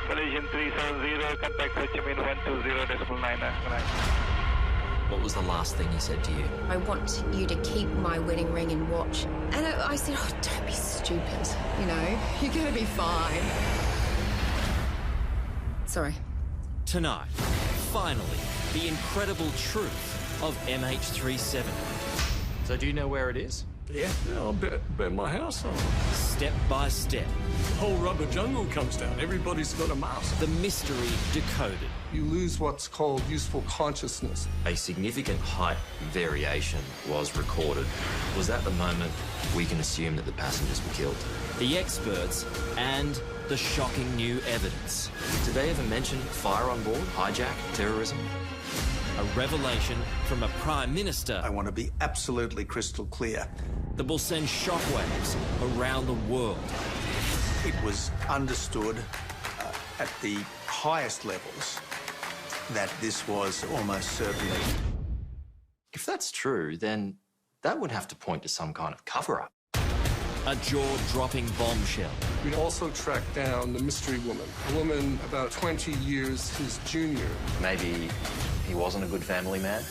Malaysian 370, contact Ho Chi Minh 120.9. What was the last thing he said to you? I want you to keep my wedding ring and watch. And I said, oh, don't be stupid, you know, you're going to be fine. Sorry. Tonight, finally, the incredible truth of MH370. So do you know where it is? Yeah, I'll bet my house on. Step by step. The whole rubber jungle comes down. Everybody's got a mask. The mystery decoded. You lose what's called useful consciousness. A significant height variation was recorded. Was that the moment we can assume that the passengers were killed? The experts and the shocking new evidence. Did they ever mention fire on board, hijack, terrorism? A revelation from a Prime Minister. I want to be absolutely crystal clear. That will send shockwaves around the world. It was understood at the highest levels that this was almost certainly. If that's true, then that would have to point to some kind of cover-up. A jaw-dropping bombshell. We also tracked down the mystery woman, a woman about 20 years his junior. Maybe he wasn't a good family man?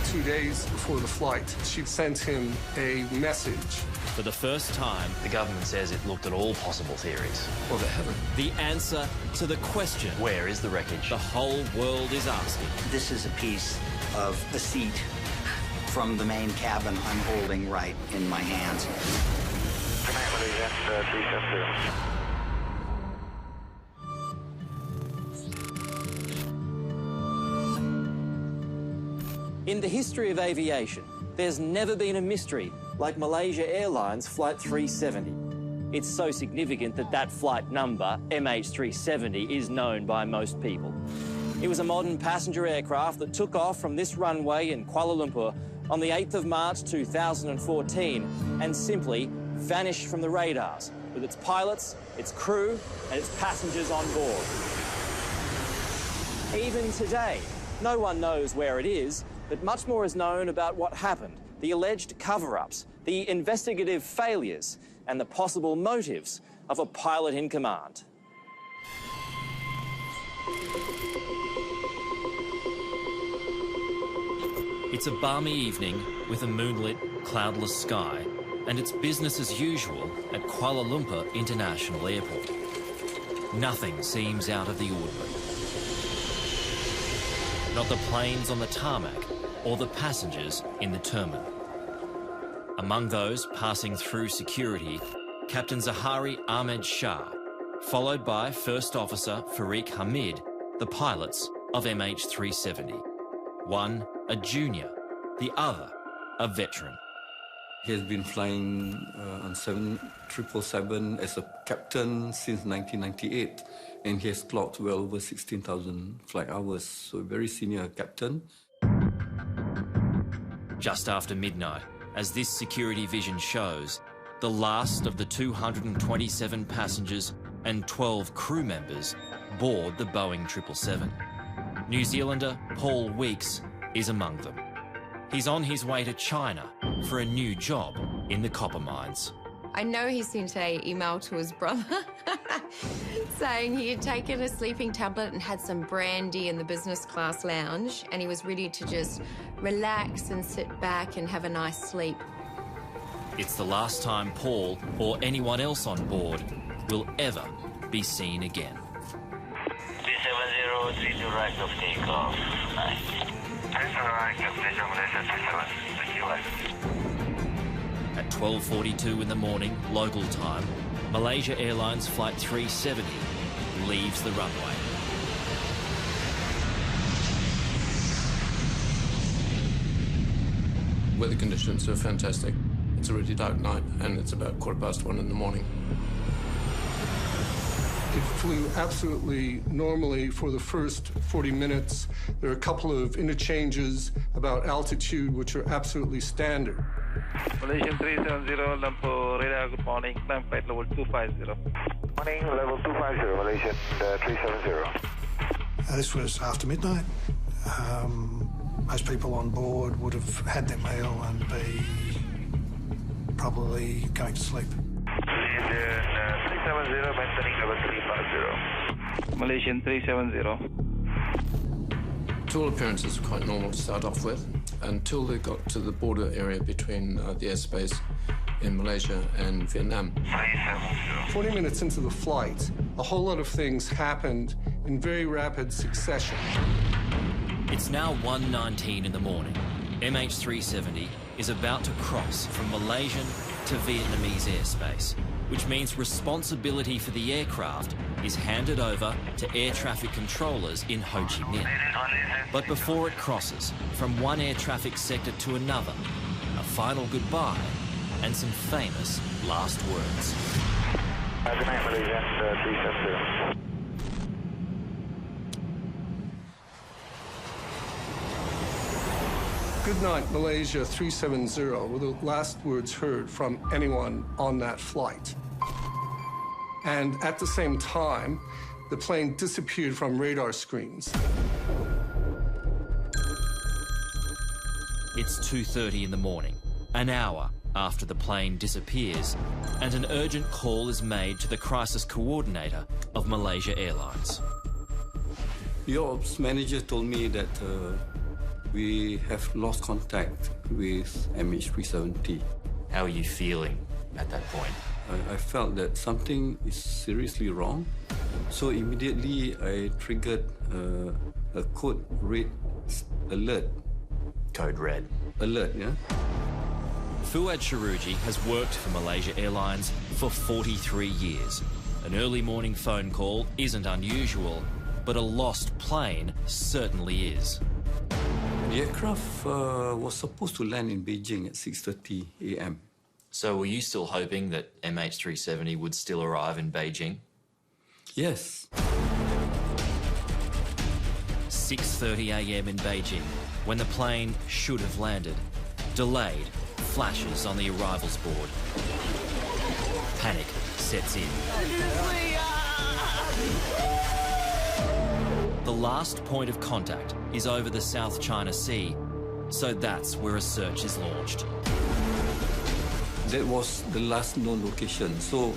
2 days before the flight, she sent him a message. For the first time, the government says it looked at all possible theories. Well, they haven't. The answer to the question, where is the wreckage? The whole world is asking. This is a piece of a seat from the main cabin I'm holding right in my hands. Tonight, Malaysia 370. In the history of aviation, there's never been a mystery like Malaysia Airlines Flight 370. It's so significant that that flight number, MH370, is known by most people. It was a modern passenger aircraft that took off from this runway in Kuala Lumpur on the 8th of March 2014 and simply vanished from the radars with its pilots, its crew and its passengers on board. Even today, no one knows where it is, but much more is known about what happened, the alleged cover-ups, the investigative failures, and the possible motives of a pilot in command. It's a balmy evening with a moonlit, cloudless sky, and it's business as usual at Kuala Lumpur International Airport. Nothing seems out of the ordinary. Not the planes on the tarmac or the passengers in the terminal. Among those passing through security, Captain Zahari Ahmed Shah, followed by First Officer Farik Hamid, the pilots of MH370. One a junior, the other a veteran. He has been flying on 777 as a captain since 1998, and he has clocked well over 16,000 flight hours, so a very senior captain. Just after midnight, as this security vision shows, the last of the 227 passengers and 12 crew members board the Boeing 777. New Zealander Paul Weeks is among them. He's on his way to China for a new job in the copper mines. I know he sent an email to his brother saying he had taken a sleeping tablet and had some brandy in the business class lounge and he was ready to just relax and sit back and have a nice sleep. It's the last time Paul or anyone else on board will ever be seen again. 370, 3 to right of takeoff. Nice. At 12:42 in the morning, local time, Malaysia Airlines Flight 370 leaves the runway. Weather conditions are fantastic. It's a really dark night and it's about 1:15 in the morning. It flew absolutely normally for the first 40 minutes. There are a couple of interchanges about altitude, which are absolutely standard. Malaysian 370, Lumpur radar, good morning. Climb flight level 250. Morning, level 250, Malaysian 370. This was after midnight. Most people on board would have had their meal and be probably going to sleep. Malaysian 370, maintaining level 350. Malaysian 370. To all appearances, quite normal to start off with, until they got to the border area between the airspace in Malaysia and Vietnam. 40 minutes into the flight, a whole lot of things happened in very rapid succession. It's now 1:19 in the morning. MH370 is about to cross from Malaysian to Vietnamese airspace, which means responsibility for the aircraft is handed over to air traffic controllers in Ho Chi Minh. But before it crosses from one air traffic sector to another, a final goodbye and some famous last words. Good night, Malaysia 370. Good night, Malaysia 370 were the last words heard from anyone on that flight. And at the same time, the plane disappeared from radar screens. It's 2:30 in the morning, an hour after the plane disappears, and an urgent call is made to the crisis coordinator of Malaysia Airlines. The ops manager told me that we have lost contact with MH370. How are you feeling at that point? I felt that something is seriously wrong. So immediately I triggered a code red alert. Code red. Alert, yeah? Fuad Sharuji has worked for Malaysia Airlines for 43 years. An early morning phone call isn't unusual, but a lost plane certainly is. The aircraft was supposed to land in Beijing at 6:30 a.m. So were you still hoping that MH370 would still arrive in Beijing? Yes. 6:30 a.m. in Beijing, when the plane should have landed. Delayed, flashes on the arrivals board. Panic sets in. The last point of contact is over the South China Sea, so that's where a search is launched. That was the last known location, so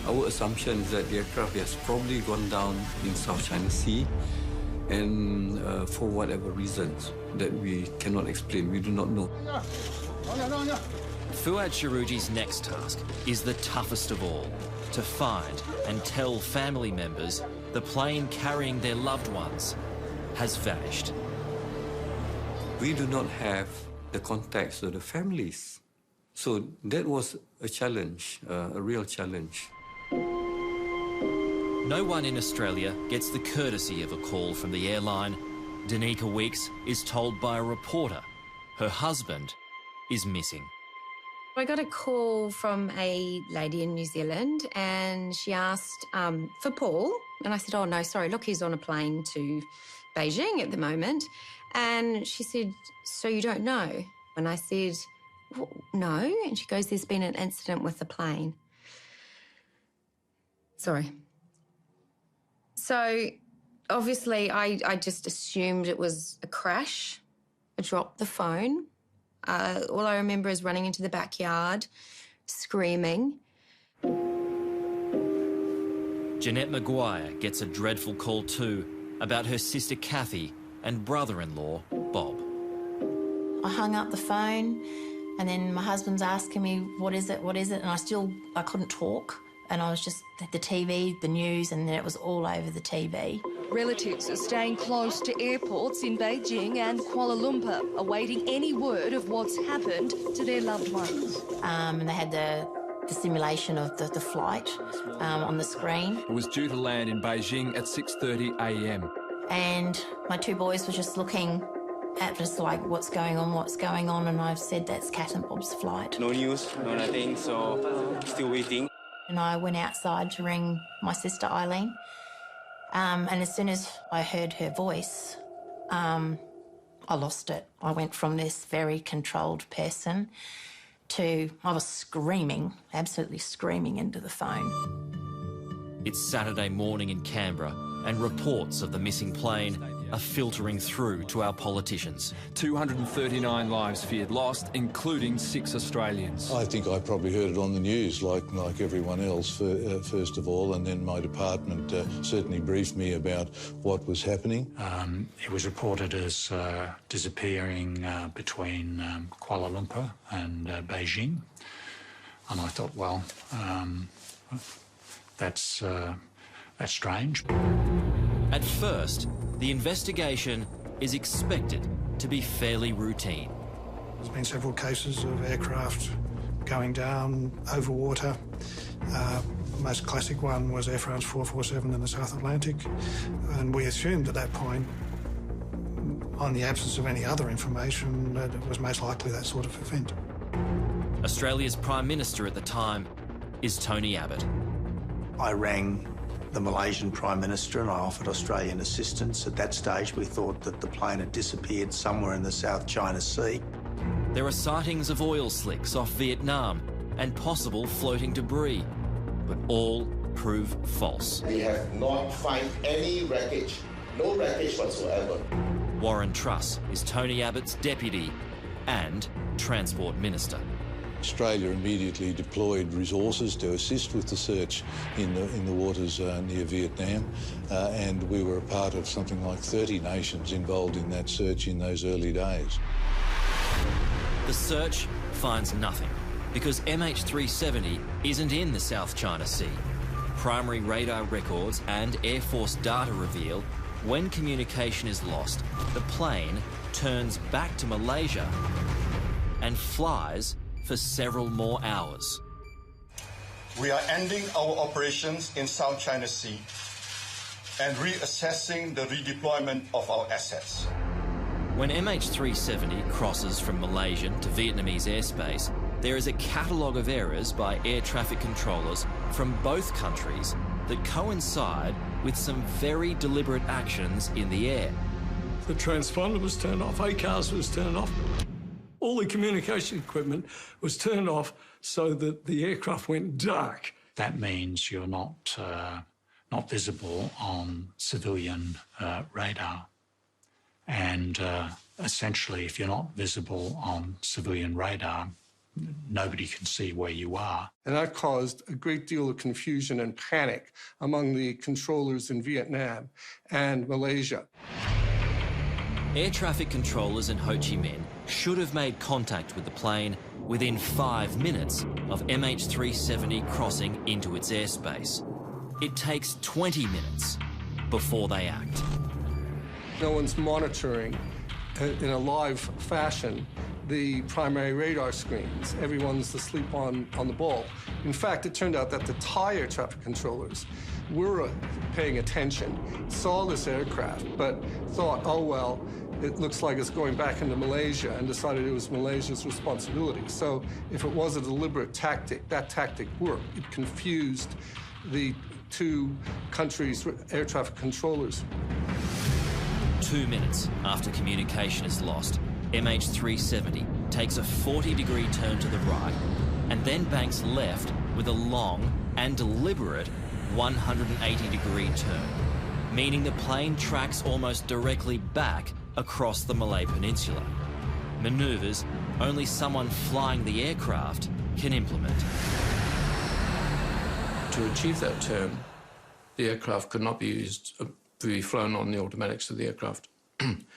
our assumption is that the aircraft has probably gone down in South China Sea, and for whatever reasons that we cannot explain, we do not know. Fuad Sharuji's next task is the toughest of all, to find and tell family members the plane carrying their loved ones has vanished. We do not have the contacts of the families. So that was a challenge, a real challenge. No one in Australia gets the courtesy of a call from the airline. Danica Weeks is told by a reporter her husband is missing. I got a call from a lady in New Zealand and she asked for Paul. And I said, oh, no, sorry, look, he's on a plane to Beijing at the moment. And she said, so you don't know? And I said, well, no. And she goes, there's been an incident with the plane. Sorry. So obviously I just assumed it was a crash. I dropped the phone. All I remember is running into the backyard, screaming. Jeanette Maguire gets a dreadful call too about her sister Kathy and brother-in-law Bob. I hung up the phone and then my husband's asking me, what is it? And I couldn't talk. And I was just the TV, the news, and then it was all over the TV. Relatives are staying close to airports in Beijing and Kuala Lumpur, awaiting any word of what's happened to their loved ones. And they had the simulation of the flight on the screen. It was due to land in Beijing at 6:30 a.m. And my two boys were just looking at us like, what's going on? And I've said, that's Cat and Bob's flight. No news, no nothing, so still waiting. And I went outside to ring my sister Eileen. And as soon as I heard her voice, I lost it. I went from this very controlled person to, I was screaming, absolutely screaming into the phone. It's Saturday morning in Canberra, and reports of the missing plane are filtering through to our politicians. 239 lives feared lost, including 6 Australians. I think I probably heard it on the news like everyone else, first of all, and then my department certainly briefed me about what was happening. It was reported as disappearing between Kuala Lumpur and Beijing. And I thought, well, that's strange. At first, the investigation is expected to be fairly routine. There's been several cases of aircraft going down over water. The most classic one was Air France 447 in the South Atlantic. And we assumed at that point, on the absence of any other information, that it was most likely that sort of event. Australia's Prime Minister at the time is Tony Abbott. I rang the Malaysian Prime Minister and I offered Australian assistance. At that stage, we thought that the plane had disappeared somewhere in the South China Sea. There are sightings of oil slicks off Vietnam and possible floating debris, but all prove false. We have not found any wreckage, no wreckage whatsoever. Warren Truss is Tony Abbott's deputy and Transport Minister. Australia immediately deployed resources to assist with the search in the waters near Vietnam, and we were a part of something like 30 nations involved in that search in those early days. The search finds nothing because MH370 isn't in the South China Sea. Primary radar records and Air Force data reveal when communication is lost, the plane turns back to Malaysia and flies for several more hours. We are ending our operations in South China Sea and reassessing the redeployment of our assets. When MH370 crosses from Malaysian to Vietnamese airspace, there is a catalogue of errors by air traffic controllers from both countries that coincide with some very deliberate actions in the air. The transponder was turned off, ACARS was turned off. All the communication equipment was turned off so that the aircraft went dark. That means you're not visible on civilian radar. And essentially, if you're not visible on civilian radar, nobody can see where you are. And that caused a great deal of confusion and panic among the controllers in Vietnam and Malaysia. Air traffic controllers in Ho Chi Minh should have made contact with the plane within 5 minutes of MH370 crossing into its airspace. It takes 20 minutes before they act. No one's monitoring in a live fashion the primary radar screens. Everyone's asleep on the ball. In fact, it turned out that the Thai air traffic controllers were paying attention, saw this aircraft, but thought, oh, well, it looks like it's going back into Malaysia, and decided it was Malaysia's responsibility. So if it was a deliberate tactic, that tactic worked. It confused the two countries' air traffic controllers. 2 minutes after communication is lost, MH370 takes a 40-degree turn to the right and then banks left with a long and deliberate 180-degree turn, meaning the plane tracks almost directly back across the Malay Peninsula. Manoeuvres only someone flying the aircraft can implement. To achieve that turn, the aircraft could not be used to be flown on the automatics of the aircraft.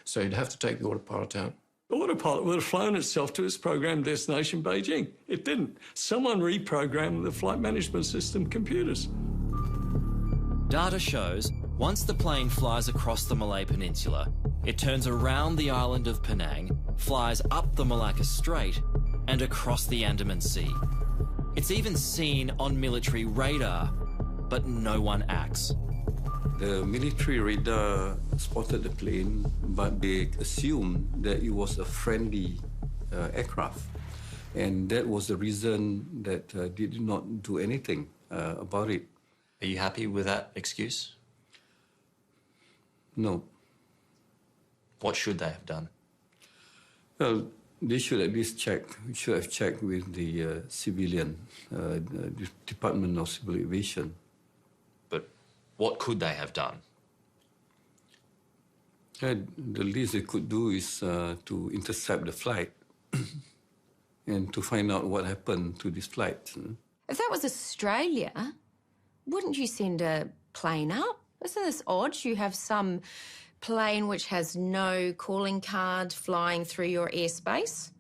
So you'd have to take the autopilot out. The autopilot would have flown itself to its programmed destination, Beijing. It didn't. Someone reprogrammed the flight management system computers. Data shows once the plane flies across the Malay Peninsula, it turns around the island of Penang, flies up the Malacca Strait and across the Andaman Sea. It's even seen on military radar, but no one acts. The military radar spotted the plane, but they assumed that it was a friendly aircraft. And that was the reason that they did not do anything about it. Are you happy with that excuse? No. What should they have done? Well, they should at least should have checked with the civilian, Department of Civil Aviation. But what could they have done? The least they could do is to intercept the flight and to find out what happened to this flight. If that was Australia, wouldn't you send a plane up? Isn't this odd? You have some plane which has no calling card flying through your airspace.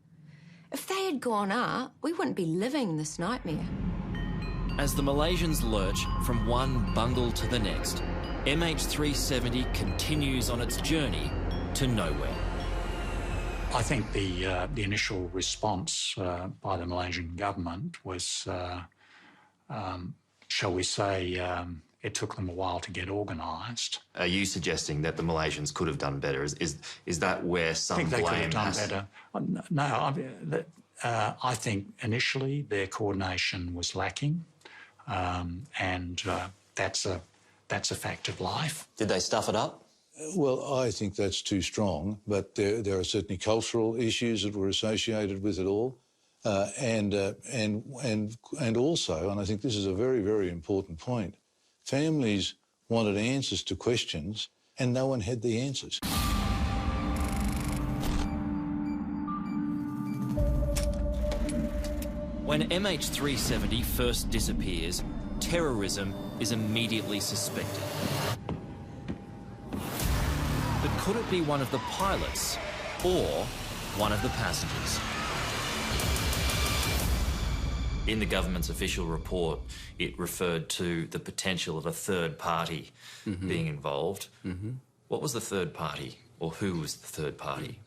If they had gone up, we wouldn't be living this nightmare. As the Malaysians lurch from one bungle to the next, MH370 continues on its journey to nowhere. I think the initial response by the Malaysian government was, shall we say, it took them a while to get organised. Are you suggesting that the Malaysians could have done better? Is that where some blame I think they could have done better. No, I think initially their coordination was lacking, and that's a fact of life. Did they stuff it up? Well, I think that's too strong, but there are certainly cultural issues that were associated with it all, and also, and I think this is a very, very important point, families wanted answers to questions, and no one had the answers. When MH370 first disappears, terrorism is immediately suspected. But could it be one of the pilots or one of the passengers? In the government's official report, it referred to the potential of a third party being involved. What was the third party, or who was the third party?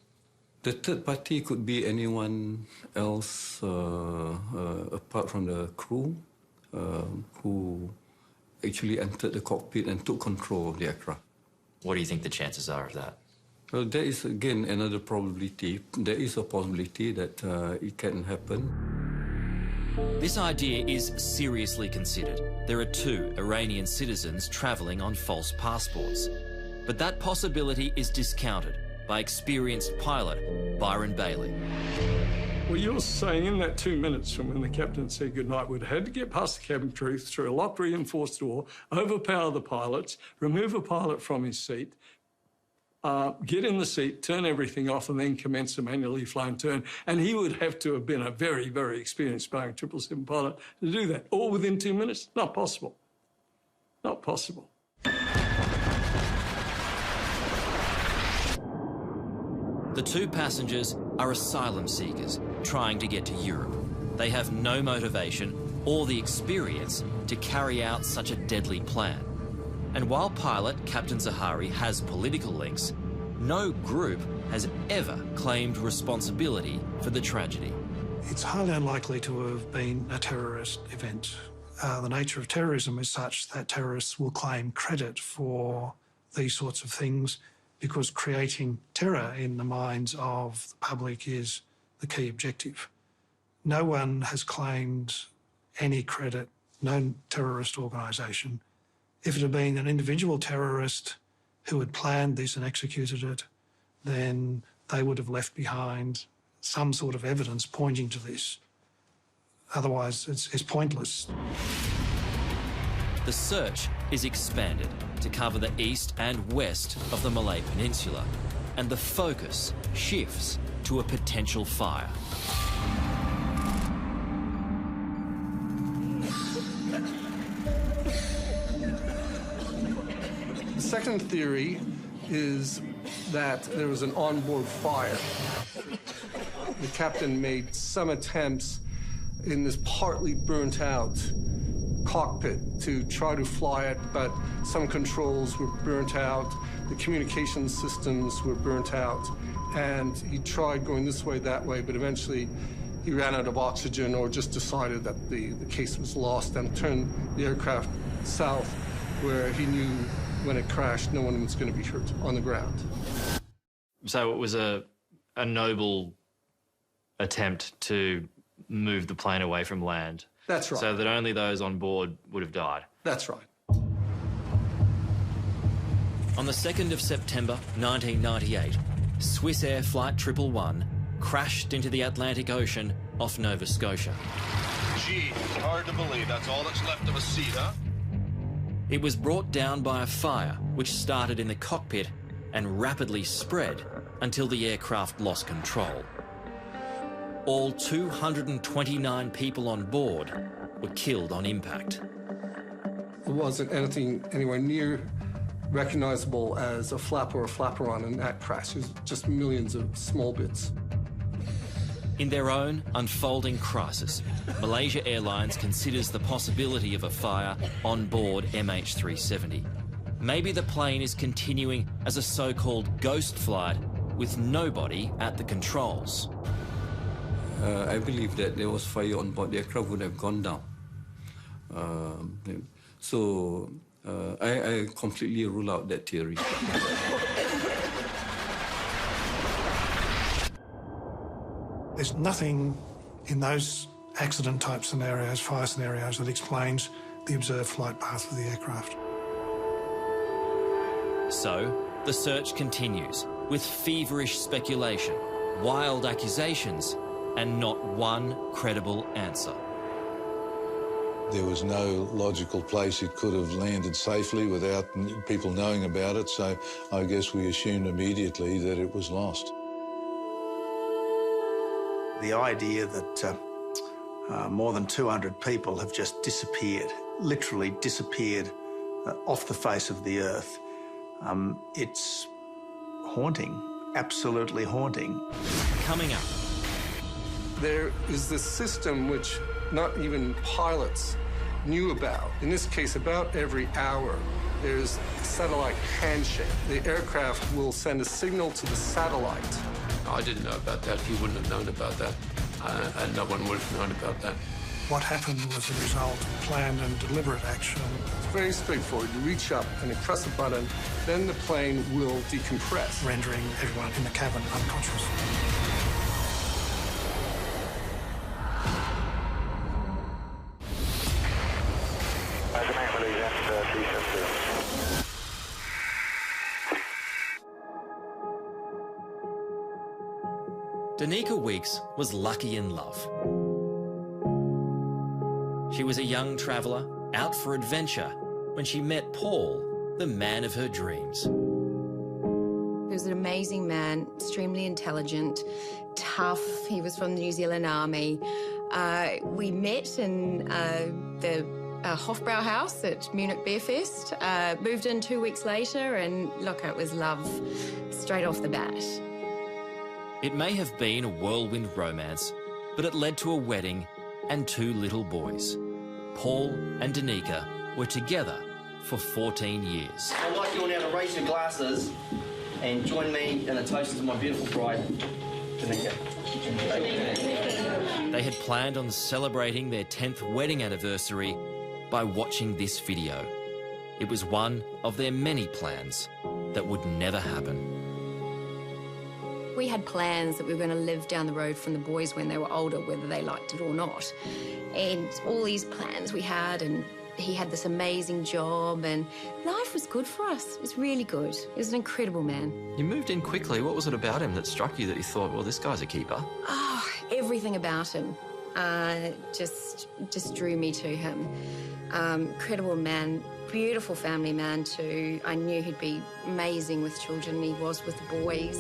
The third party could be anyone else apart from the crew who actually entered the cockpit and took control of the aircraft. What do you think the chances are of that? Well, there is, again, another probability. There is a possibility that it can happen. This idea is seriously considered. There are 2 Iranian citizens travelling on false passports. But that possibility is discounted by experienced pilot Byron Bailey. Well, you're saying in that 2 minutes from when the captain said goodnight, we'd had to get past the cabin crew, through a locked reinforced door, overpower the pilots, remove a pilot from his seat, get in the seat, turn everything off, and then commence a manually flown turn. And he would have to have been a very, very experienced Boeing 777 pilot to do that, all within 2 minutes. Not possible. Not possible. The 2 passengers are asylum seekers trying to get to Europe. They have no motivation or the experience to carry out such a deadly plan. And while pilot Captain Zahari has political links, no group has ever claimed responsibility for the tragedy. It's highly unlikely to have been a terrorist event. The nature of terrorism is such that terrorists will claim credit for these sorts of things, because creating terror in the minds of the public is the key objective. No one has claimed any credit, no terrorist organisation. If it had been an individual terrorist who had planned this and executed it, then they would have left behind some sort of evidence pointing to this. Otherwise, it's pointless. The search is expanded to cover the east and west of the Malay Peninsula, and the focus shifts to a potential fire. The second theory is that there was an onboard fire. The captain made some attempts in this partly burnt out cockpit to try to fly it, but some controls were burnt out, the communication systems were burnt out, and he tried going this way, that way, but eventually he ran out of oxygen or just decided that the case was lost and turned the aircraft south, where he knew when it crashed no one was going to be hurt on the ground. So it was a noble attempt to move the plane away from land. That's right. So that only those on board would have died. That's right. On the 2nd of September 1998, Swiss Air Flight 111 crashed into the Atlantic Ocean off Nova Scotia. Gee, it's hard to believe that's all that's left of a seat, huh? It was brought down by a fire which started in the cockpit and rapidly spread until the aircraft lost control. All 229 people on board were killed on impact. It wasn't anything anywhere near recognizable as a flap or a flaperon in that crash. It was just millions of small bits. In their own unfolding crisis, Malaysia Airlines considers the possibility of a fire on board MH370. Maybe the plane is continuing as a so-called ghost flight with nobody at the controls. I believe that there was fire on board the aircraft would have gone down. I completely rule out that theory. There's nothing in those accident-type scenarios, fire scenarios, that explains the observed flight path of the aircraft. So, the search continues with feverish speculation, wild accusations, and not one credible answer. There was no logical place it could have landed safely without people knowing about it, so I guess we assumed immediately that it was lost. The idea that more than 200 people have just disappeared, literally disappeared off the face of the earth, it's haunting, absolutely haunting. Coming up. There is this system which not even pilots knew about. In this case, about every hour, there's a satellite handshake. The aircraft will send a signal to the satellite. I didn't know about that. He wouldn't have known about that. And no one would have known about that. What happened was the result of planned and deliberate action. It's very straightforward. You reach up and you press a button, then the plane will decompress, rendering everyone in the cabin unconscious. Danica Weeks was lucky in love. She was a young traveller out for adventure when she met Paul, the man of her dreams. He was an amazing man, extremely intelligent, tough. He was from the New Zealand Army. We met in the Hofbrau house at Munich Beer Fest, moved in 2 weeks later, and look, it was love straight off the bat. It may have been a whirlwind romance, but it led to a wedding and 2 little boys. Paul and Danica were together for 14 years. I'd like you all now to raise your glasses and join me in a toast to my beautiful bride, Danica. They had planned on celebrating their 10th wedding anniversary by watching this video. It was one of their many plans that would never happen. We had plans that we were going to live down the road from the boys when they were older, whether they liked it or not. And all these plans we had, and he had this amazing job, and life was good for us. It was really good. He was an incredible man. You moved in quickly. What was it about him that struck you that you thought, well, this guy's a keeper? Oh, everything about him just drew me to him. Incredible man, beautiful family man too. I knew he'd be amazing with children, and he was with the boys.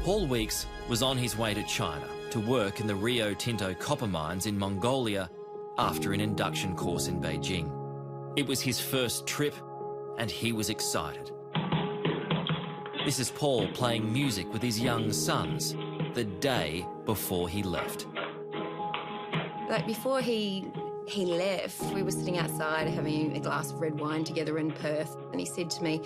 Paul Weeks was on his way to China to work in the Rio Tinto copper mines in Mongolia after an induction course in Beijing. It was his first trip, and he was excited. This is Paul playing music with his young sons the day before he left. Like before he left, we were sitting outside having a glass of red wine together in Perth, and he said to me,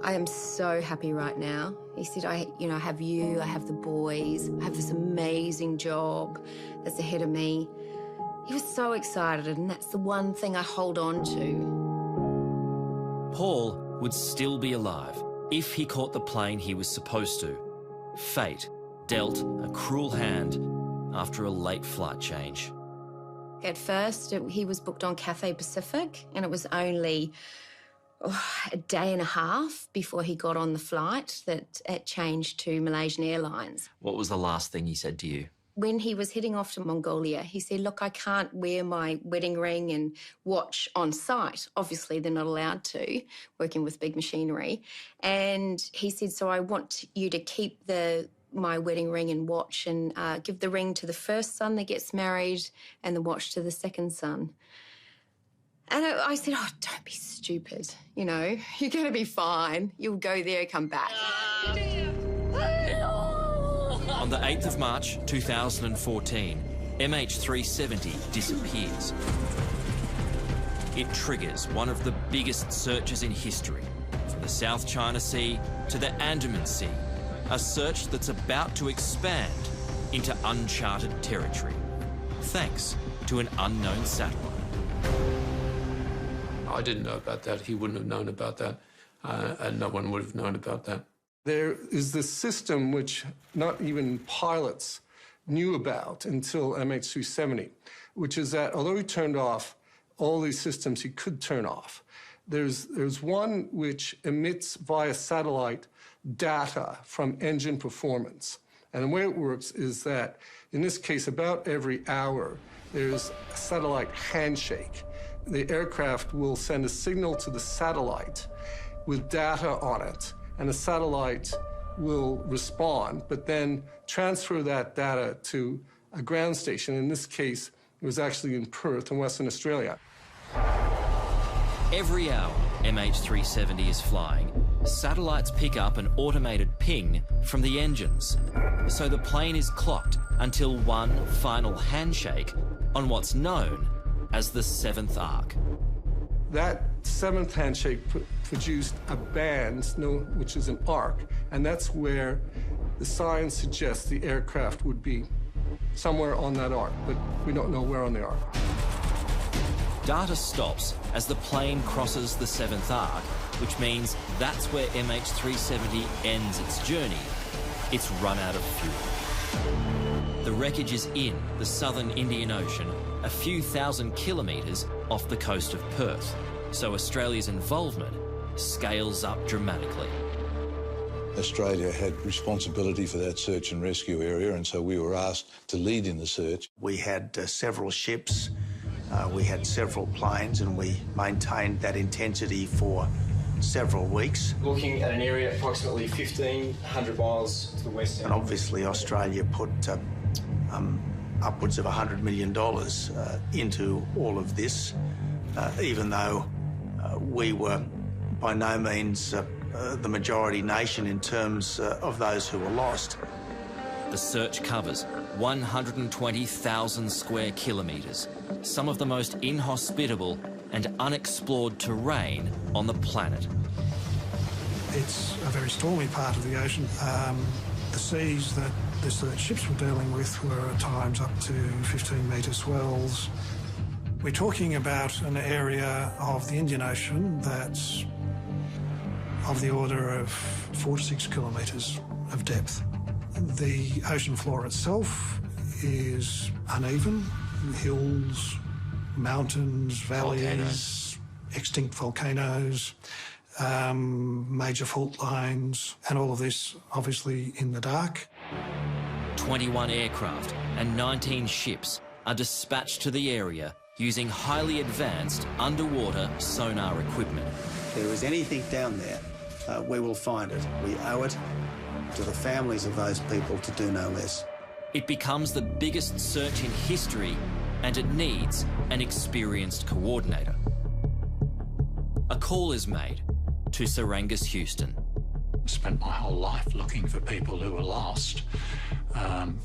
I am so happy right now. He said, I have you, I have the boys, I have this amazing job that's ahead of me. He was so excited, and that's the one thing I hold on to. Paul would still be alive if he caught the plane he was supposed to. Fate dealt a cruel hand after a late flight change. At first, he was booked on Cathay Pacific, and it was only a day and a half before he got on the flight that it changed to Malaysian Airlines. What was the last thing he said to you? when he was heading off to Mongolia, he said, look, I can't wear my wedding ring and watch on site. Obviously, they're not allowed to, working with big machinery. And he said, so I want you to keep my wedding ring and watch and give the ring to the first son that gets married and the watch to the second son. And I said, oh, don't be stupid, you know. You're going to be fine. You'll go there, come back. On the 8th of March 2014, MH370 disappears. It triggers one of the biggest searches in history, from the South China Sea to the Andaman Sea, a search that's about to expand into uncharted territory, thanks to an unknown satellite. I didn't know about that. He wouldn't have known about that, and no one would have known about that. There is this system which not even pilots knew about until MH370, which is that although he turned off all these systems he could turn off, there's one which emits via satellite data from engine performance. And the way it works is that, in this case, about every hour, there's a satellite handshake. The aircraft will send a signal to the satellite with data on it, and the satellite will respond, but then transfer that data to a ground station. In this case, it was actually in Perth in Western Australia. Every hour MH370 is flying, satellites pick up an automated ping from the engines. So the plane is clocked until one final handshake on what's known as the 7th arc. That 7th handshake produced a band, which is an arc, and that's where the science suggests the aircraft would be somewhere on that arc, but we don't know where on the arc. Data stops as the plane crosses the 7th arc, which means that's where MH370 ends its journey. It's run out of fuel. The wreckage is in the southern Indian Ocean, a few thousand kilometres off the coast of Perth, so Australia's involvement scales up dramatically. Australia had responsibility for that search and rescue area, and so we were asked to lead in the search. We had several ships, we had several planes, and we maintained that intensity for several weeks. Looking at an area approximately 1,500 miles to the west. And obviously Australia put upwards of $100 million into all of this, even though we were by no means the majority nation in terms of those who were lost. The search covers 120,000 square kilometres, some of the most inhospitable and unexplored terrain on the planet. It's a very stormy part of the ocean. The seas that the search ships were dealing with were at times up to 15-metre swells. We're talking about an area of the Indian Ocean that's of the order of 4 to 6 kilometres of depth. The ocean floor itself is uneven, hills, mountains, valleys, extinct volcanoes, major fault lines, and all of this obviously in the dark. 21 aircraft and 19 ships are dispatched to the area using highly advanced underwater sonar equipment. If there is anything down there, we will find it. We owe it to the families of those people to do no less. It becomes the biggest search in history, and it needs an experienced coordinator. A call is made to Sir Angus Houston. I spent my whole life looking for people who were lost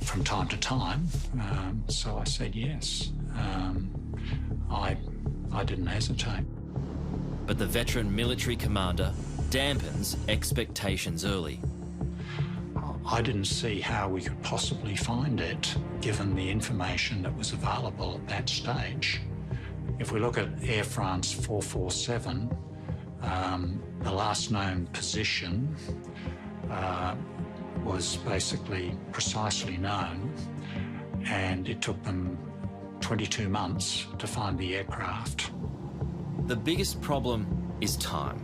from time to time, so I said yes. I didn't hesitate. But the veteran military commander dampens expectations early. I didn't see how we could possibly find it, given the information that was available at that stage. If we look at Air France 447, the last known position was basically precisely known, and it took them 22 months to find the aircraft. The biggest problem is time.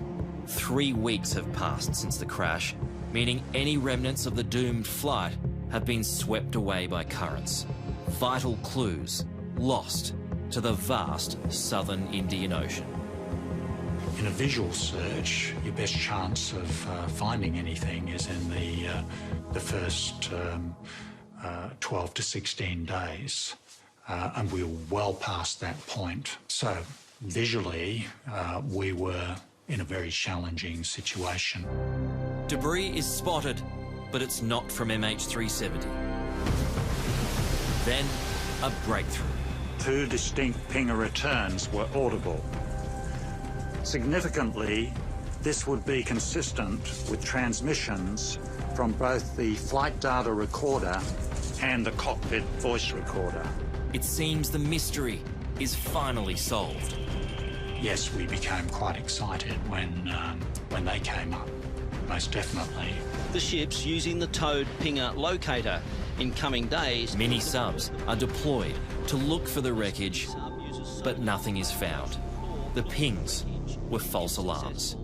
3 weeks have passed since the crash, meaning any remnants of the doomed flight have been swept away by currents. Vital clues lost to the vast southern Indian Ocean. In a visual search, your best chance of finding anything is in the first 12 to 16 days. And we were well past that point. So visually, we were in a very challenging situation. Debris is spotted, but it's not from MH370. Then, a breakthrough. 2 distinct pinger returns were audible. Significantly, this would be consistent with transmissions from both the flight data recorder and the cockpit voice recorder. It seems the mystery is finally solved. Yes, we became quite excited when they came up, most definitely. The ship's using the towed pinger locator. In coming days, Mini-subs are deployed to look for the wreckage, but nothing is found. The pings were false alarms.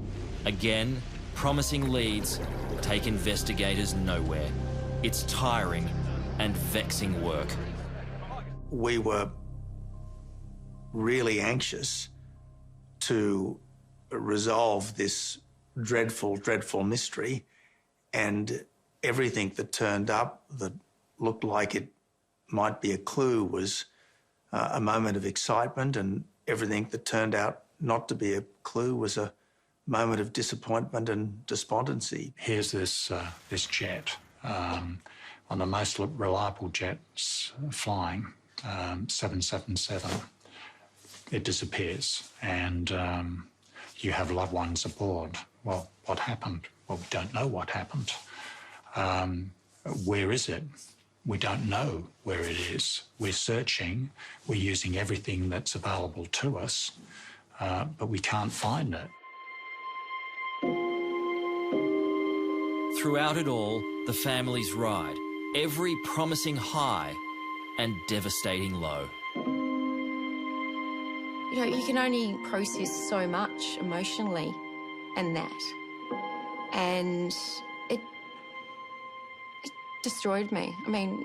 Again, promising leads take investigators nowhere. It's tiring and vexing work. We were really anxious to resolve this dreadful, dreadful mystery, and everything that turned up that looked like it might be a clue was a moment of excitement, and everything that turned out not to be a clue was a moment of disappointment and despondency. Here's this jet, one of the most reliable jets flying, 777. It disappears, and you have loved ones aboard. Well, what happened? Well, we don't know what happened. Where is it? We don't know where it is. We're searching. We're using everything that's available to us, but we can't find it. Throughout it all, the families ride every promising high and devastating low. You know, you can only process so much emotionally in that. And it destroyed me. I mean,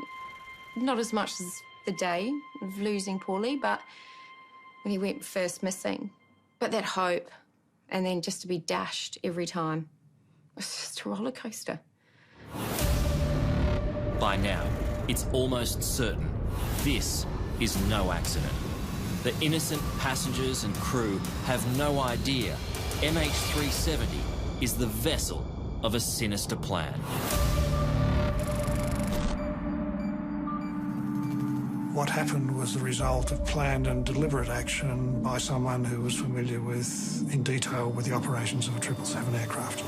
not as much as the day of losing Paulie, but when he went first missing. But that hope, and then just to be dashed every time, it was just a roller coaster. By now, it's almost certain this is no accident. The innocent passengers and crew have no idea MH370 is the vessel of a sinister plan. What happened was the result of planned and deliberate action by someone who was familiar with, in detail, with the operations of a 777 aircraft.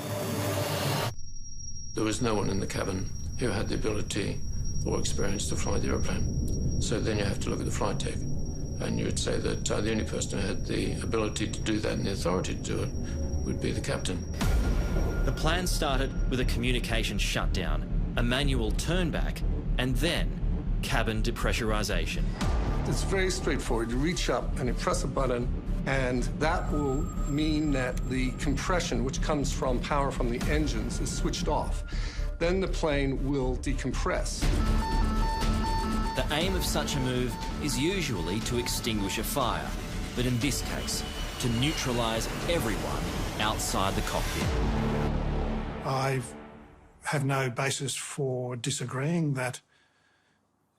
There was no one in the cabin who had the ability or experience to fly the aeroplane. So then you have to look at the flight deck, and you would say that the only person who had the ability to do that and the authority to do it would be the captain. The plan started with a communication shutdown, a manual turnback, and then cabin depressurization. It's very straightforward. You reach up and you press a button, and that will mean that the compression, which comes from power from the engines, is switched off. Then the plane will decompress. The aim of such a move is usually to extinguish a fire, but in this case, to neutralize everyone outside the cockpit. I have no basis for disagreeing that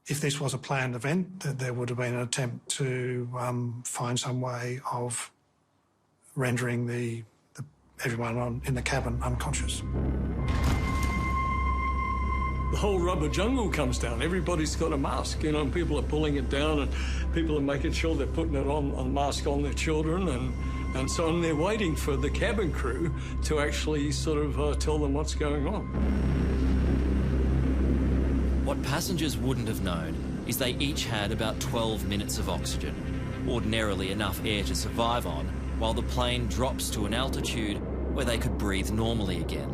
if this was a planned event, that there would have been an attempt to find some way of rendering everyone in the cabin unconscious. The whole rubber jungle comes down. Everybody's got a mask, you know, and people are pulling it down, and people are making sure they're putting it on, a mask on their children, and so on. They're waiting for the cabin crew to actually sort of tell them what's going on. What passengers wouldn't have known is they each had about 12 minutes of oxygen, ordinarily enough air to survive on, while the plane drops to an altitude where they could breathe normally again.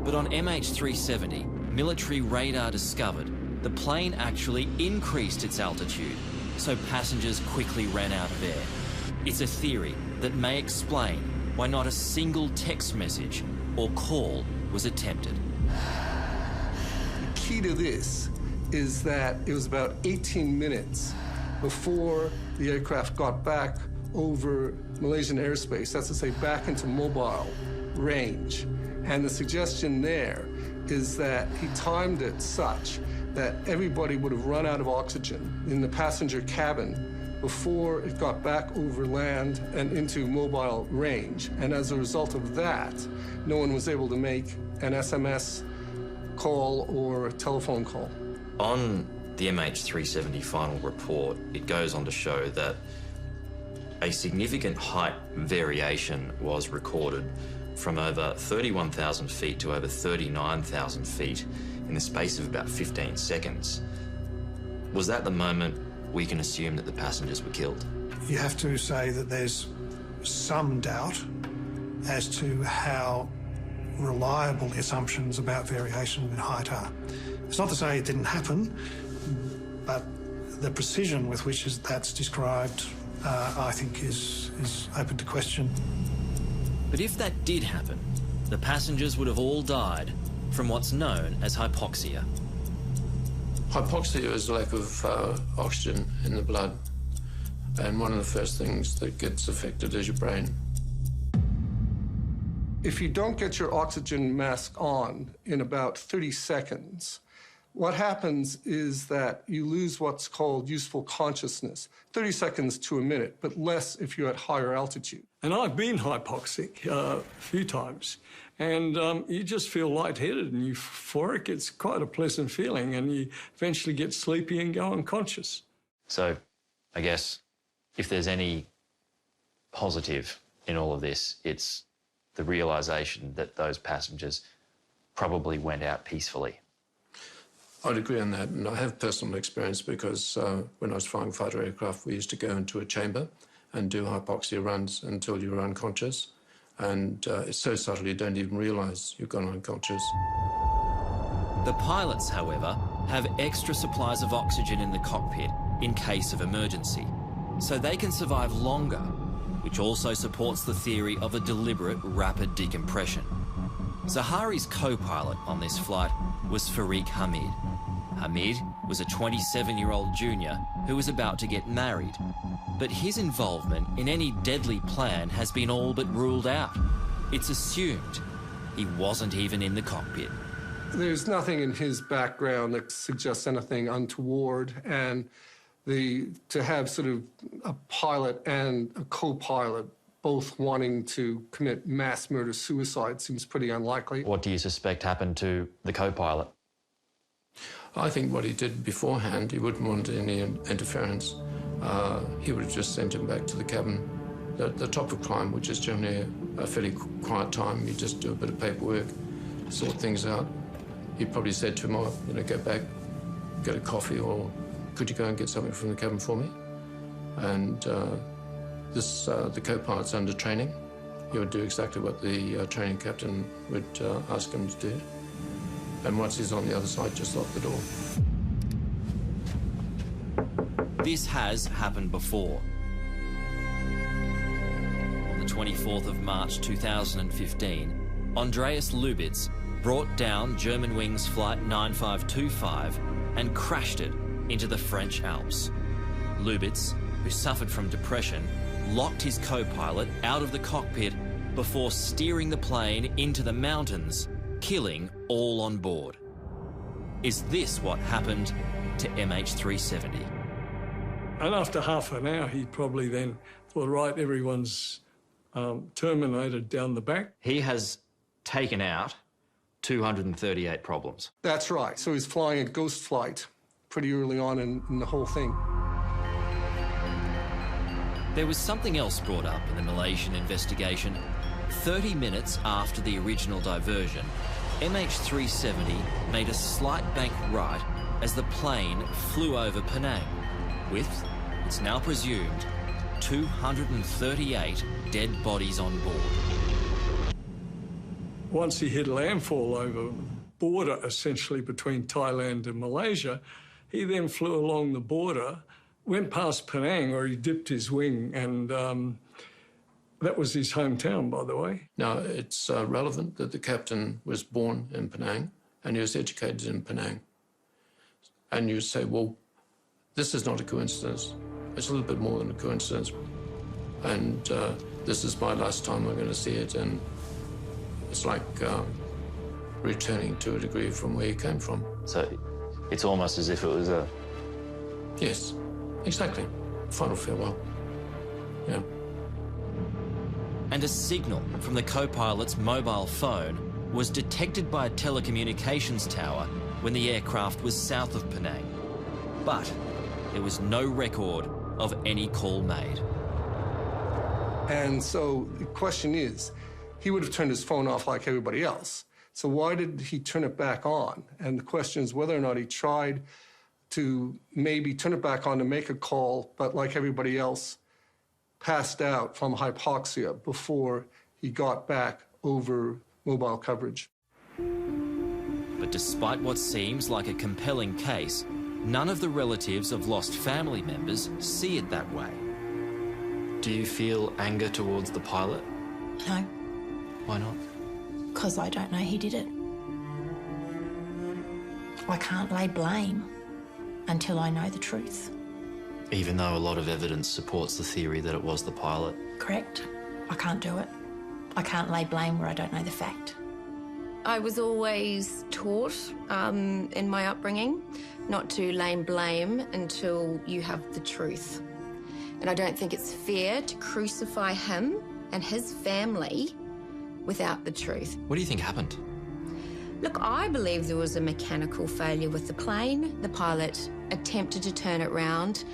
But on MH370, military radar discovered the plane actually increased its altitude, so passengers quickly ran out of air. It's a theory that may explain why not a single text message or call was attempted. key to this is that it was about 18 minutes before the aircraft got back over Malaysian airspace, that's to say back into mobile range. And the suggestion there is that he timed it such that everybody would have run out of oxygen in the passenger cabin before it got back over land and into mobile range. And as a result of that, no one was able to make an SMS call or a telephone call. On the MH370 final report, it goes on to show that a significant height variation was recorded from over 31,000 feet to over 39,000 feet in the space of about 15 seconds. Was that the moment we can assume that the passengers were killed? You have to say that there's some doubt as to how reliable the assumptions about variation in height are. It's not to say it didn't happen, but the precision with which that's described, I think, is open to question. But if that did happen, the passengers would have all died from what's known as hypoxia. Hypoxia is a lack of oxygen in the blood, and one of the first things that gets affected is your brain. If you don't get your oxygen mask on in about 30 seconds, what happens is that you lose what's called useful consciousness, 30 seconds to a minute, but less if you're at higher altitude. And I've been hypoxic a few times, and you just feel lightheaded and euphoric. It's quite a pleasant feeling, and you eventually get sleepy and go unconscious. So, I guess, if there's any positive in all of this, it's the realisation that those passengers probably went out peacefully. I'd agree on that, and I have personal experience because when I was flying fighter aircraft, we used to go into a chamber and do hypoxia runs until you were unconscious, and it's so subtle you don't even realise you've gone unconscious. The pilots, however, have extra supplies of oxygen in the cockpit in case of emergency, so they can survive longer, which also supports the theory of a deliberate rapid decompression. Zahari's co-pilot on this flight was Fareeq Hamid. Hamid was a 27-year-old junior who was about to get married, but his involvement in any deadly plan has been all but ruled out. It's assumed he wasn't even in the cockpit. There's nothing in his background that suggests anything untoward, and to have sort of a pilot and a co-pilot both wanting to commit mass murder-suicide seems pretty unlikely. What do you suspect happened to the co-pilot? I think what he did beforehand, he wouldn't want any interference. He would have just sent him back to the cabin. The top of climb, which is generally a fairly quiet time, you just do a bit of paperwork, sort things out. He probably said to him, oh, go back, get a coffee, or could you go and get something from the cabin for me? And the co-pilot's under training. He would do exactly what the training captain would ask him to do. And once he's on the other side, just lock the door. This has happened before. On the 24th of March 2015, Andreas Lubitz brought down Germanwings Flight 9525 and crashed it into the French Alps. Lubitz, who suffered from depression, locked his co-pilot out of the cockpit before steering the plane into the mountains, killing all on board. Is this what happened to MH370? And after half an hour, he probably then thought, right, everyone's terminated down the back. He has taken out 238 problems. That's right. So he's flying a ghost flight pretty early on in the whole thing. There was something else brought up in the Malaysian investigation. 30 minutes after the original diversion, MH370 made a slight bank right as the plane flew over Penang, with, it's now presumed, 238 dead bodies on board. Once he hit landfall over the border, essentially, between Thailand and Malaysia, he then flew along the border, went past Penang, where he dipped his wing, and that was his hometown, by the way. Now, it's relevant that the captain was born in Penang and he was educated in Penang. And you say, well, this is not a coincidence. It's a little bit more than a coincidence. And this is my last time I'm going to see it. And it's like returning to a degree from where you came from. So it's almost as if it was a... Yes, exactly. Final farewell. Yeah. And a signal from the co-pilot's mobile phone was detected by a telecommunications tower when the aircraft was south of Penang. But there was no record of any call made. And so the question is, he would have turned his phone off like everybody else. So why did he turn it back on? And the question is whether or not he tried to maybe turn it back on to make a call, but like everybody else, passed out from hypoxia before he got back over mobile coverage. But despite what seems like a compelling case, none of the relatives of lost family members see it that way. Do you feel anger towards the pilot? No. Why not? Because I don't know he did it. I can't lay blame until I know the truth. Even though a lot of evidence supports the theory that it was the pilot? Correct. I can't do it. I can't lay blame where I don't know the fact. I was always taught in my upbringing not to lay blame until you have the truth. And I don't think it's fair to crucify him and his family without the truth. What do you think happened? Look, I believe there was a mechanical failure with the plane. The pilot attempted to turn it round.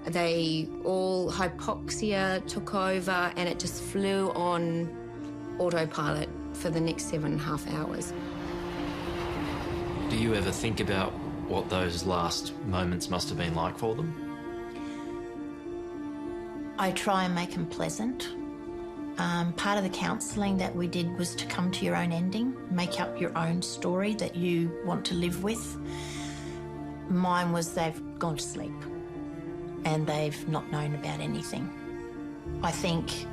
They all hypoxia took over and it just flew on autopilot for the next 7.5 hours. Do you ever think about what those last moments must have been like for them? I try and make them pleasant. Part of the counselling that we did was to come to your own ending, make up your own story that you want to live with. Mine was they've gone to sleep and they've not known about anything. I think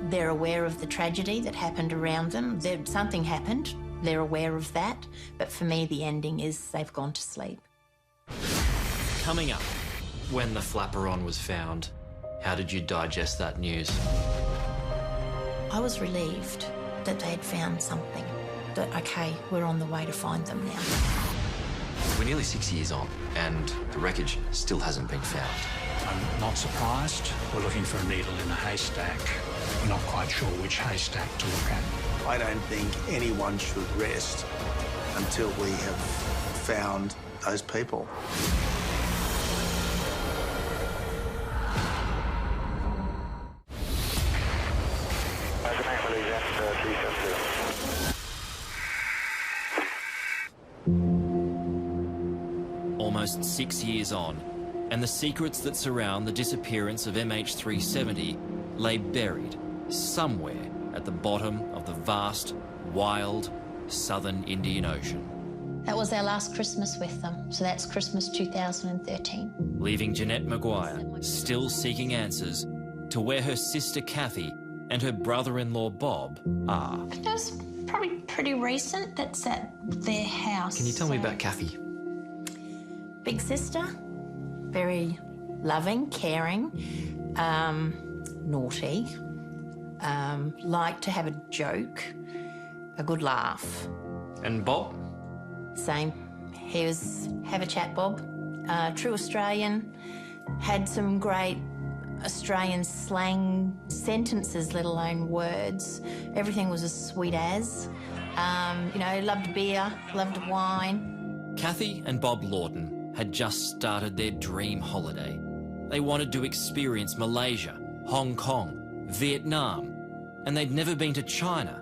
they're aware of the tragedy that happened around them. Something happened, they're aware of that, but for me the ending is they've gone to sleep. Coming up. When the flaperon was found, how did you digest that news? I was relieved that they'd found something, that, okay, we're on the way to find them now. We're nearly 6 years on, and the wreckage still hasn't been found. I'm not surprised. We're looking for a needle in a haystack. We're not quite sure which haystack to look at. I don't think anyone should rest until we have found those people. Almost 6 years on, and the secrets that surround the disappearance of MH370 lay buried somewhere at the bottom of the vast, wild, southern Indian Ocean. That was our last Christmas with them, so that's Christmas 2013. Leaving Jeanette Maguire still seeking answers to where her sister Kathy and her brother-in-law Bob are. That's probably pretty recent. That's at their house. Can you tell me about Kathy? Big sister, very loving, caring, naughty, liked to have a joke, a good laugh. And Bob? Same. He was, have a chat, Bob. True Australian, had some great Australian slang sentences, let alone words. Everything was as sweet as. You know, loved beer, loved wine. Kathy and Bob Lawton had just started their dream holiday. They wanted to experience Malaysia, Hong Kong, Vietnam, and they'd never been to China,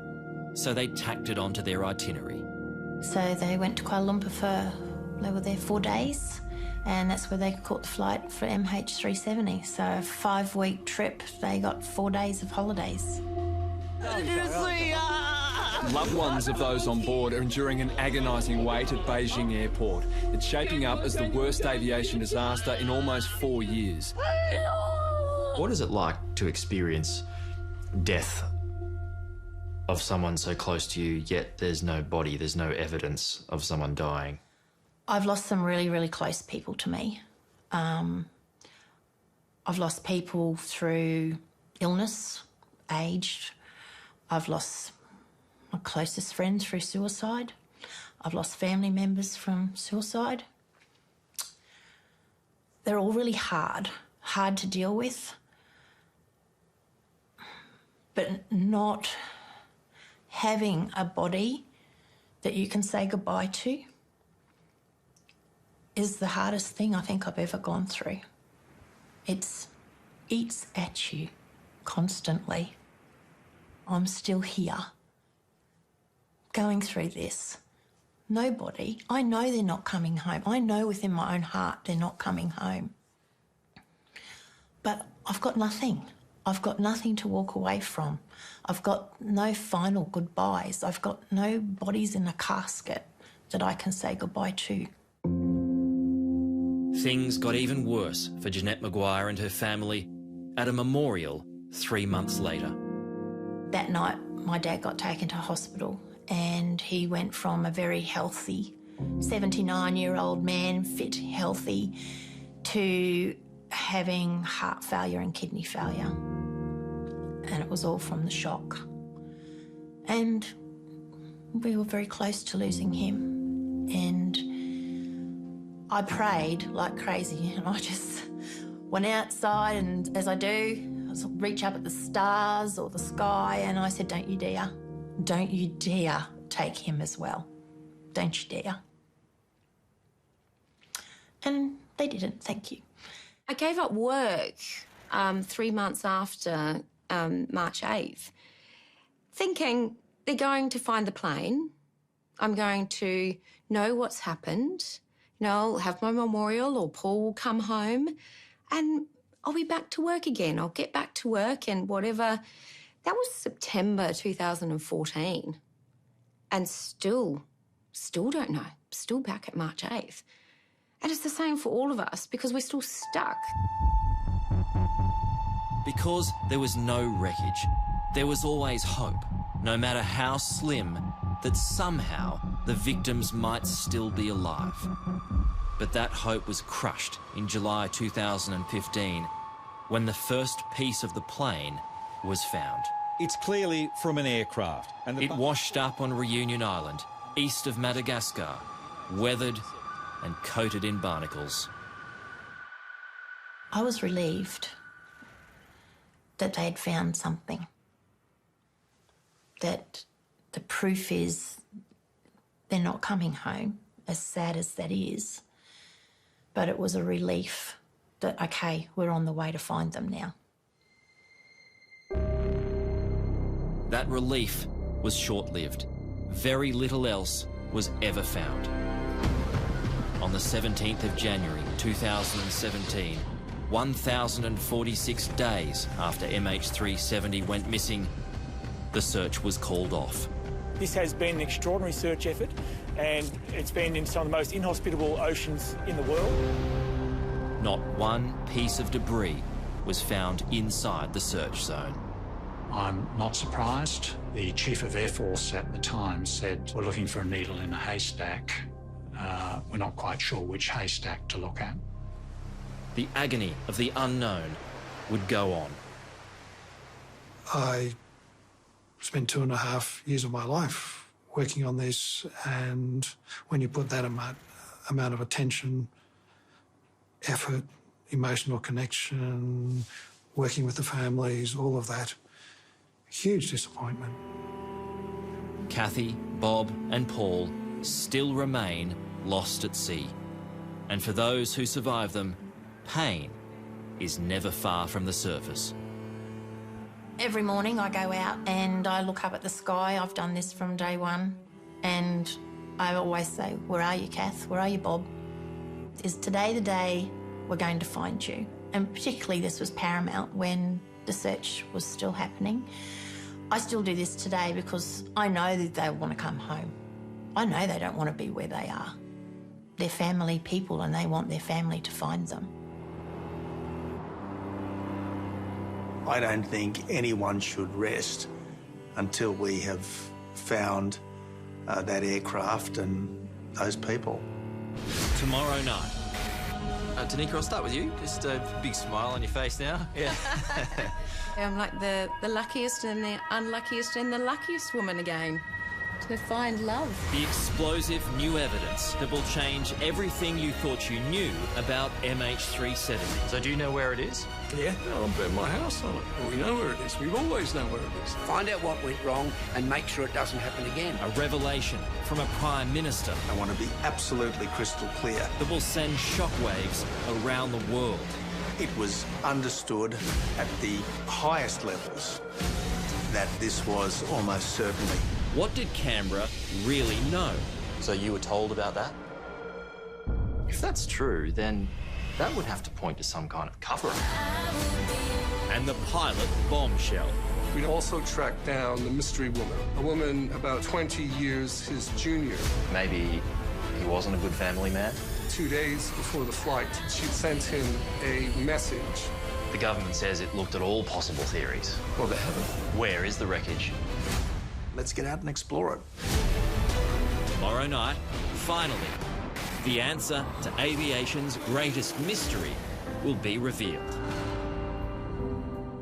so they tacked it onto their itinerary. So they went to Kuala Lumpur they were there 4 days, and that's where they caught the flight for MH370. So a 5-week trip, they got 4 days of holidays. Loved ones of those on board are enduring an agonising wait at Beijing Airport. It's shaping up as the worst aviation disaster in almost 4 years. What is it like to experience death of someone so close to you, yet there's no body, there's no evidence of someone dying? I've lost some really, really close people to me. I've lost people through illness, age. I've lost my closest friend through suicide. I've lost family members from suicide. They're all really hard to deal with. But not having a body that you can say goodbye to is the hardest thing I think I've ever gone through. It eats at you constantly. I'm still here, going through this. Nobody, I know they're not coming home. I know within my own heart they're not coming home. But I've got nothing. I've got nothing to walk away from. I've got no final goodbyes. I've got no bodies in a casket that I can say goodbye to. Things got even worse for Jeanette Maguire and her family at a memorial 3 months later. That night, my dad got taken to hospital and he went from a very healthy 79-year-old man, fit, healthy, to having heart failure and kidney failure. And it was all from the shock. And we were very close to losing him. And I prayed like crazy, and I just went outside, and as I do, I reach up at the stars or the sky, and I said, don't you dare take him as well. Don't you dare. And they didn't, thank you. I gave up work 3 months after March 8th, thinking they're going to find the plane. I'm going to know what's happened. You know, I'll have my memorial, or Paul will come home and I'll be back to work again. I'll get back to work and whatever. That was September 2014. And still don't know. Still back at March 8th. And it's the same for all of us because we're still stuck. Because there was no wreckage, there was always hope, no matter how slim, that somehow the victims might still be alive. But that hope was crushed in July 2015 when the first piece of the plane was found. It's clearly from an aircraft. And it washed up on Reunion Island, east of Madagascar, weathered and coated in barnacles. I was relieved that they had found something. That the proof is they're not coming home, as sad as that is. But it was a relief that, okay, we're on the way to find them now. That relief was short-lived. Very little else was ever found. On the 17th of January 2017, 1,046 days after MH370 went missing, the search was called off. This has been an extraordinary search effort, and it's been in some of the most inhospitable oceans in the world. Not one piece of debris was found inside the search zone. I'm not surprised. The Chief of Air Force at the time said, we're looking for a needle in a haystack. We're not quite sure which haystack to look at. The agony of the unknown would go on. I spent 2.5 years of my life working on this, and when you put that amount of attention, effort, emotional connection, working with the families, all of that, huge disappointment. Kathy, Bob and Paul still remain lost at sea. And for those who survive them, pain is never far from the surface. Every morning I go out and I look up at the sky. I've done this from day one. And I always say, where are you, Kath? Where are you, Bob? Is today the day we're going to find you? And particularly this was paramount when the search was still happening. I still do this today because I know that they want to come home. I know they don't want to be where they are. They're family people and they want their family to find them. I don't think anyone should rest until we have found that aircraft and those people. tomorrow night. Tanika, I'll start with you. Just a big smile on your face now. Yeah. I'm like the luckiest and the unluckiest and the luckiest woman again. To find love. The explosive new evidence that will change everything you thought you knew about MH370. So do you know where it is? Yeah, I'll bet my house on it. We know where it is. We've always known where it is. Find out what went wrong and make sure it doesn't happen again. A revelation from a Prime Minister. I want to be absolutely crystal clear. That will send shockwaves around the world. It was understood at the highest levels that this was almost certainly. What did Canberra really know? So you were told about that? If that's true, then that would have to point to some kind of cover-up. And the pilot bombshell. We'd also tracked down the mystery woman, a woman about 20 years his junior. Maybe he wasn't a good family man? 2 days before the flight, she'd sent him a message. The government says it looked at all possible theories. Well, they haven't. Where is the wreckage? Let's get out and explore it. Tomorrow night, finally, the answer to aviation's greatest mystery will be revealed.